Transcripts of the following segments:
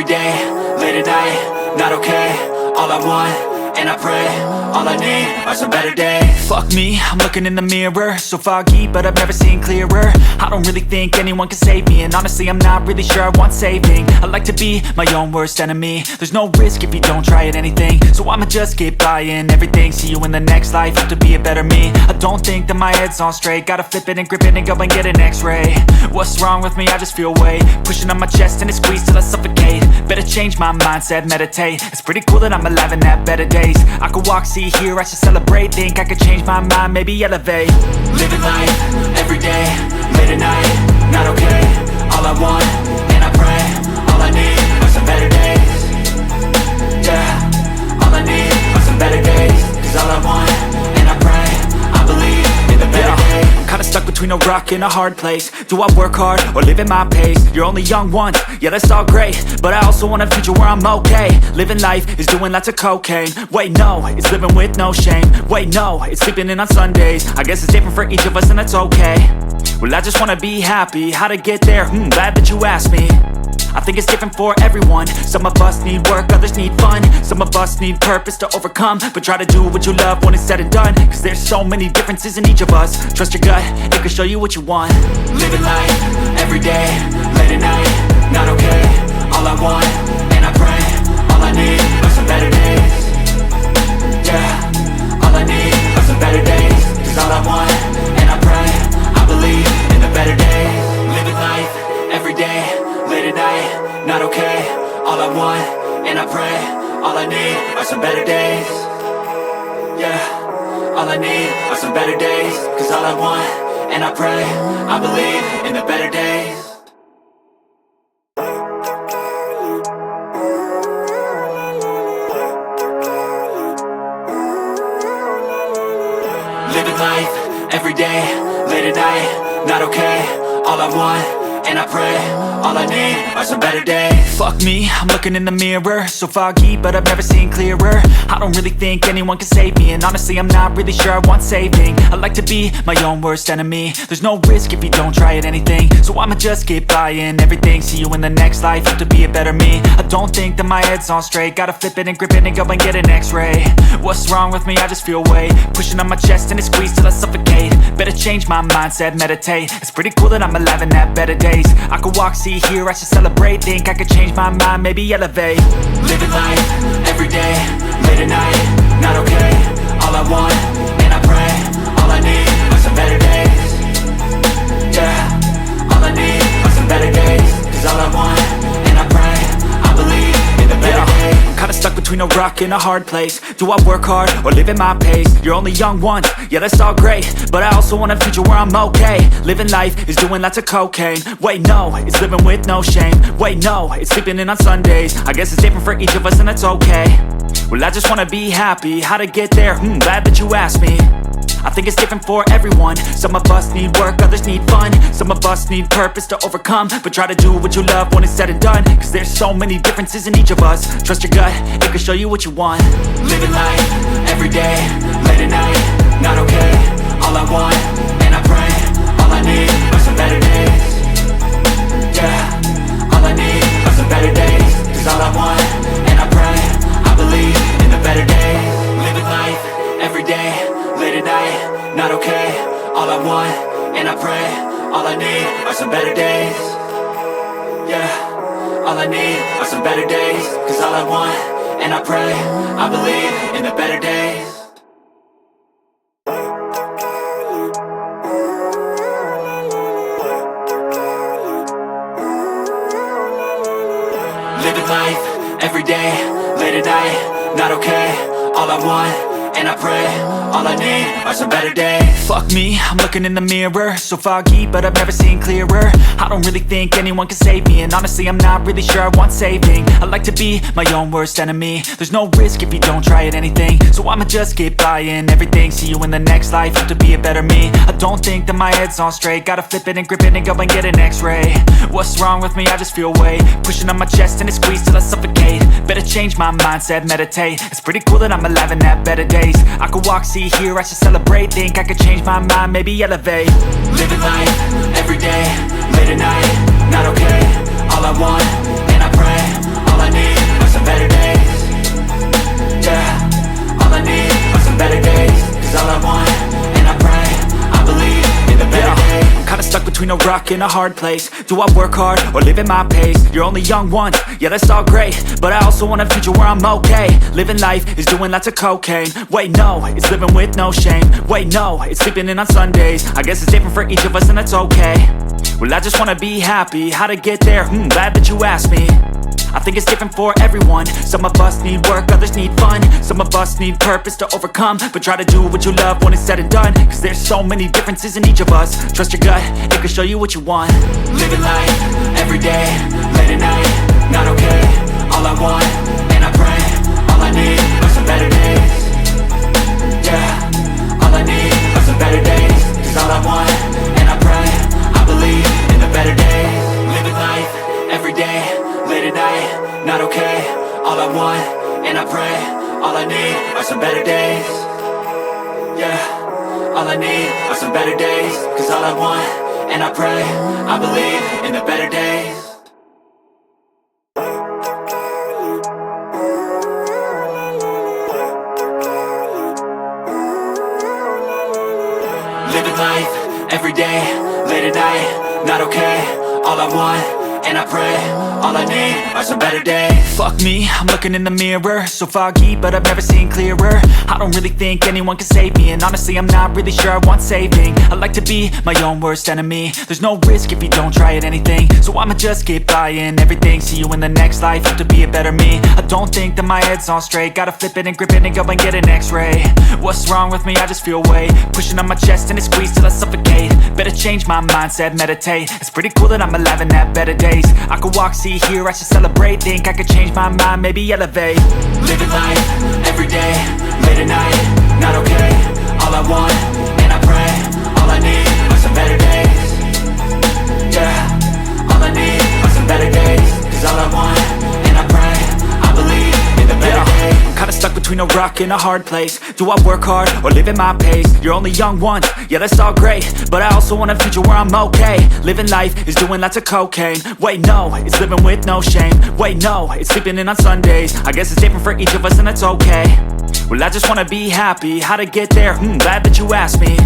day, late at night, not okay. All I want, and I pray, all I need are some better days. Fuck me, I'm looking in the mirror, so foggy, but I've never seen clearer. I don't really think anyone can save me, and honestly I'm not really sure I want saving. I like to be my own worst enemy. There's no risk if you don't try at anything, so I'ma just keep buying everything. See you in the next life, have to be a better me. I don't think that my head's on straight, gotta flip it and grip it and go and get an x-ray. What's wrong with me? I just feel weight pushing on my chest and it squeezes till I suffocate. Better change my mindset, meditate. It's pretty cool that I'm alive and have better days. I could walk, see, hear, I should celebrate. Think I could change my mind, maybe elevate. Living life, every day, late at night, not okay. All I want, and I pray, all I need are some better days. Yeah, all I need are some better days. Cause all I want, and I pray, I believe in the better days. I'm kinda stuck between a rock and a hard place. Do I work hard or live at my pace? You're only young once, yeah that's all great, but I also want a future where I'm okay. Living life is doing lots of cocaine. Wait no, it's living with no shame. Wait no, it's sleeping in on Sundays. I guess it's different for each of us and that's okay. Well I just wanna be happy, how to get there? Glad that you asked me. I think it's different for everyone. Some of us need work, others need fun. Some of us need purpose to overcome. But try to do what you love when it's said and done. Cause there's so many differences in each of us. Trust your gut, it can show you what you want. Living life, every day, late at night, not okay. All I want, and I pray, all I need are some better days. Yeah, all I need are some better days. Cause all I want, and I pray, I believe in the better days. Living life, every day, late at night, not okay. All I want, and I pray, all I need are some better days. Yeah, all I need are some better days. Cause all I want, and I pray, I believe in the better days. Living life, every day, late at night, not okay. All I want, and I pray, all I need are some better days. Fuck me, I'm looking in the mirror, so foggy, but I've never seen clearer. I don't really think anyone can save me, and honestly I'm not really sure I want saving. I like to be my own worst enemy. There's no risk if you don't try at anything, so I'ma just keep buying everything. See you in the next life, have to be a better me. I don't think that my head's on straight, gotta flip it and grip it and go and get an x-ray. What's wrong with me? I just feel weight pushing on my chest and it squeezes till I suffocate. Better change my mindset, meditate. It's pretty cool that I'm alive and have better days. I could walk, see, hear, I should celebrate. Think I could change my mind, maybe elevate. Living life, every day, late at night, not okay. All I want, and I pray, all I need are some better days. Yeah, all I need are some better days. Cause all I want, and I pray, I believe in the better days. I'm kinda stuck between a rock and a hard place. Do I work hard or live at my pace? You're only young once, yeah that's all great, but I also want a future where I'm okay. Living life is doing lots of cocaine. Wait no, it's living with no shame. Wait no, it's sleeping in on Sundays. I guess it's different for each of us and that's okay. Well I just wanna be happy, how to get there? Glad that you asked me. I think it's different for everyone. Some of us need work, others need fun. Some of us need purpose to overcome. But try to do what you love when it's said and done. Cause there's so many differences in each of us. Trust your gut, it can show you what you want. Living life, every day, late at night, not okay. All I want, and I pray, all I need are some better days. Yeah, all I need are some better days. Cause all I want, and I pray, I believe in the better days. Living life, every day, late at night, not okay. All I want, and I pray, all I need are some better days. Yeah, all I need are some better days. Cause all I want, and I pray, I believe in the better days. Living life, every day, late at night, not okay. All I want, and I pray, all I need are some better days. Fuck me, I'm looking in the mirror, so foggy, but I've never seen clearer. I don't really think anyone can save me, and honestly I'm not really sure I want saving. I like to be my own worst enemy. There's no risk if you don't try at anything, so I'ma just keep buying everything. See you in the next life, have to be a better me. I don't think that my head's on straight, gotta flip it and grip it and go and get an x-ray. What's wrong with me? I just feel weight pushing on my chest and it squeezes till I suffocate. Better change my mindset, meditate. It's pretty cool that I'm alive and have better days. I could walk, see, hear, I should celebrate. Think I could change my mind, maybe elevate. Living life, every day, late at night, not okay. All I want, and I pray, all I between a rock and a hard place. Do I work hard or live at my pace? You're only young once, yeah that's all great, but I also want a future where I'm okay. Living life is doing lots of cocaine. Wait no, it's living with no shame. Wait no, it's sleeping in on Sundays. I guess it's different for each of us and that's okay. Well I just wanna be happy, how to get there? Glad that you asked me. I think it's different for everyone. Some of us need work, others need fun. Some of us need purpose to overcome. But try to do what you love when it's said and done, cause there's so many differences in each of us. Trust your gut, it can show you what you want. Living life, everyday, late at night, not okay. All I want, and I pray, all I need are some better days. Yeah, all I need are some better days. Cause all I want, and I pray, I believe in the better days. Living life, everyday, late at night, not okay. All I want, and I pray, all I need are some better days. Yeah, all I need are some better days. Cause all I want, and I pray, I believe in the better days. Living life, everyday, late at night, not okay. All I want, and I pray, all I need are some better days. Fuck me, I'm looking in the mirror, so foggy, but I've never seen clearer. I don't really think anyone can save me, and honestly I'm not really sure I want saving. I like to be my own worst enemy. There's no risk if you don't try at anything, so I'ma just keep buying everything. See you in the next life, have to be a better me. I don't think that my head's on straight, gotta flip it and grip it and go and get an x-ray. What's wrong with me? I just feel weight pushing on my chest and it squeezes till I suffocate. Better change my mindset, meditate. It's pretty cool that I'm alive and have better days. I could walk, see, hear, I should celebrate. Think I could change my mind, maybe elevate. Living life, everyday, late at night, not okay. All I want, and I pray, all I need are some better days. Yeah, all I need are some better days. Cause all I want, and I pray, I believe in the better days. I'm kinda stuck between a rock and a hard place. Do I work hard or live at my pace? You're only young once, yeah that's all great, but I also want a future where I'm okay. Living life is doing lots of cocaine. Wait no, it's living with no shame. Wait no, it's sleeping in on Sundays. I guess it's different for each of us and that's okay. Well I just wanna be happy, how to get there? Glad that you asked me.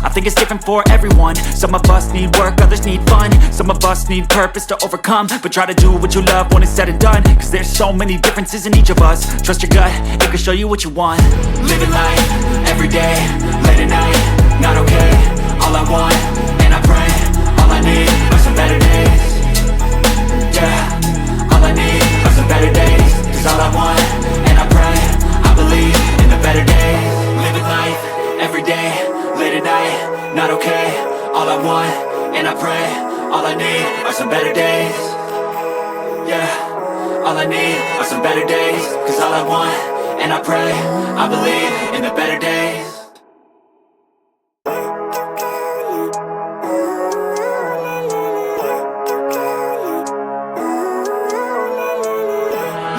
I think it's different for everyone. Some of us need work, others need fun. Some of us need purpose to overcome. But try to do what you love when it's said and done, cause there's so many differences in each of us. Trust your gut, it can show you what you want. Living life, everyday, late at night, not okay. All I want, and I pray, all I need are some better days. Yeah, all I need are some better days. Cause all I want, and I pray, I believe in the better days. Living life, everyday, late at night, not okay. All I want, and I pray, all I need are some better days. Yeah, all I need are some better days. Cause all I want, and I pray, I believe in the better days.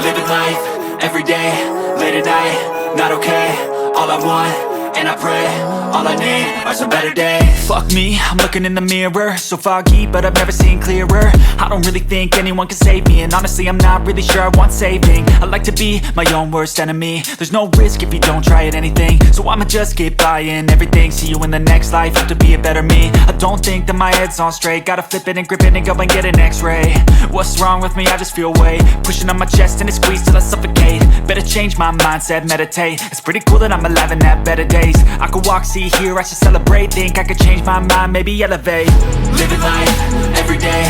Living life, everyday, late at night, not okay. All I want, and I pray, all I need are some better days. Fuck me, I'm looking in the mirror, so foggy, but I've never seen clearer. I don't really think anyone can save me, and honestly I'm not really sure I want saving. I like to be my own worst enemy. There's no risk if you don't try at anything, so I'ma just keep buying everything. See you in the next life, have to be a better me. I don't think that my head's on straight, gotta flip it and grip it and go and get an x-ray. What's wrong with me? I just feel weight pushing on my chest and it squeezes till I suffocate. Better change my mindset, meditate. It's pretty cool that I'm alive and have better days. I could walk, see, hear, I should celebrate. Think I could change my mind, maybe elevate. Living life, everyday,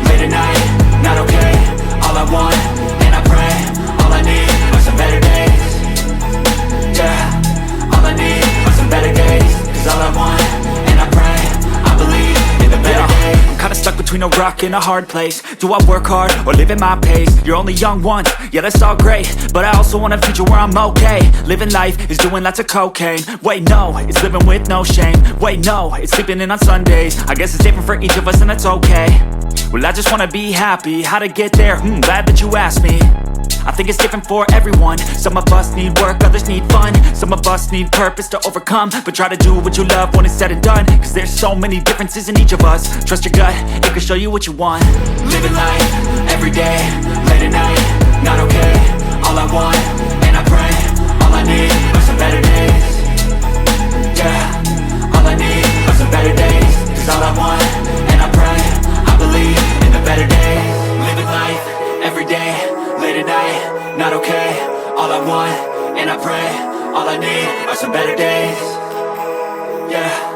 late at night, not okay. All I want, and I pray, all I need are some better days. Yeah, all I need are some better days. Cause all I want, and I pray, I believe in the better days. I'm kinda stuck between a rock and a hard place. Do I work hard or live at my pace? You're only young once, yeah that's all great, but I also want a future where I'm okay. Living life is doing lots of cocaine. Wait no, it's living with no shame. Wait no, it's sleeping in on Sundays. I guess it's different for each of us and that's okay. Well I just wanna be happy, how to get there? Glad that you asked me. I think it's different for everyone. Some of us need work, others need fun. Some of us need purpose to overcome. But try to do what you love when it's said and done, cause there's so many differences in each of us. Trust your gut, it can show you what you want. Living life, everyday, late at night, not okay. All I want, and I pray, all I need are some better days. Yeah, all I need are some better days. Cause all I want, and I late at night, not okay. All I want, and I pray, all I need are some better days. Yeah.